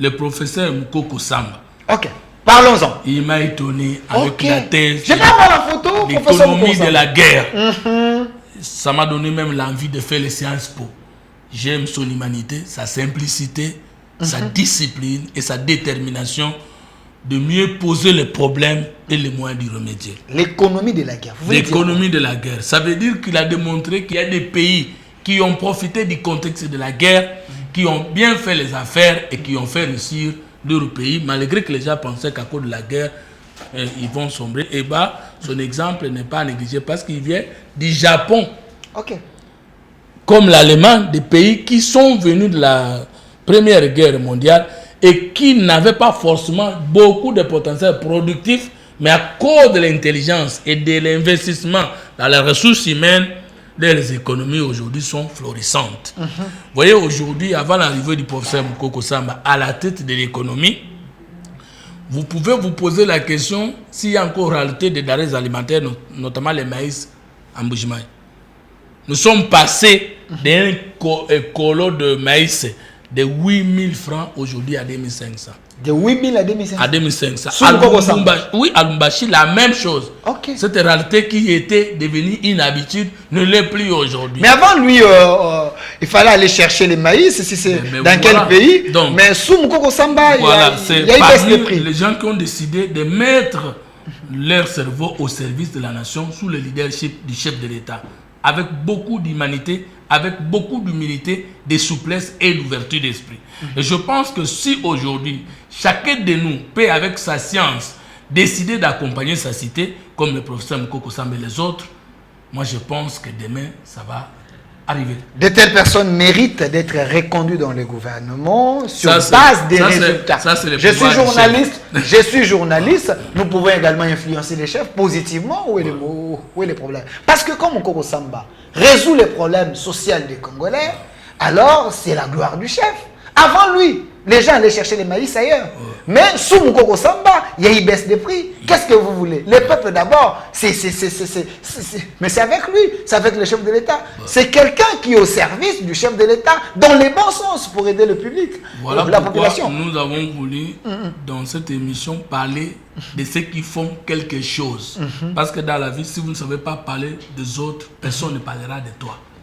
le professeur Mukoko Samba. Ok, parlons-en. Il m'a étonné avec la thèse. Je vais avoir la photo, professeur Mukoko l'économie Samba. de la guerre. Ça m'a donné même l'envie de faire les Sciences Po. J'aime son humanité, sa simplicité, sa discipline et sa détermination de mieux poser les problèmes et les moyens d'y remédier. L'économie de la guerre. L'économie de la guerre. Ça veut dire qu'il a démontré qu'il y a des pays qui ont profité du contexte de la guerre, qui ont bien fait les affaires et qui ont fait réussir leur pays, malgré que les gens pensaient qu'à cause de la guerre, ils vont sombrer. Et son exemple n'est pas négligé parce qu'il vient du Japon. Ok. Comme l'Allemagne, des pays qui sont venus de la Première Guerre mondiale et qui n'avaient pas forcément beaucoup de potentiel productif, mais à cause de l'intelligence et de l'investissement dans les ressources humaines, les économies aujourd'hui sont florissantes. Vous voyez, aujourd'hui, avant l'arrivée du professeur Mukoko Samba à la tête de l'économie, vous pouvez vous poser la question s'il y a encore réalité des denrées alimentaires, notamment les maïs en Bujimaï. Nous sommes passés d'un colo de maïs de 8000 francs aujourd'hui à 2500. De 8000 à 2500. À 2500. Oui, à Lumbashi, la même chose. Ok. Cette réalité qui était devenue une habitude ne l'est plus aujourd'hui. Mais avant lui, il fallait aller chercher les maïs, si c'est dans quel pays. Donc, mais sous Mukoko Samba, voilà, il y a eu baisse de prix. Les gens qui ont décidé de mettre leur cerveau au service de la nation sous le leadership du chef de l'État, avec beaucoup d'humanité, avec beaucoup d'humilité, de souplesse et d'ouverture d'esprit. Et je pense que si aujourd'hui, chacun de nous peut, avec sa science, décider d'accompagner sa cité, comme le professeur Mukoko Samba et les autres, moi je pense que demain, ça va arriver. De telles personnes méritent d'être reconduites dans le gouvernement sur base des résultats. Je suis journaliste, nous pouvons également influencer les chefs positivement. Où est le problème? Parce que comme Mukoko Samba résout les problèmes sociaux des Congolais, alors c'est la gloire du chef. Avant lui, les gens allaient chercher les maïs ailleurs. Mais sous Mukoko Samba, il y a une baisse de prix. Qu'est-ce que vous voulez? Le peuple d'abord, mais c'est avec lui, c'est avec le chef de l'État. C'est quelqu'un qui est au service du chef de l'État dans les bons sens pour aider le public, voilà la population. Nous avons voulu, dans cette émission, parler de ceux qui font quelque chose. Parce que dans la vie, si vous ne savez pas parler des autres, personne ne parlera de toi.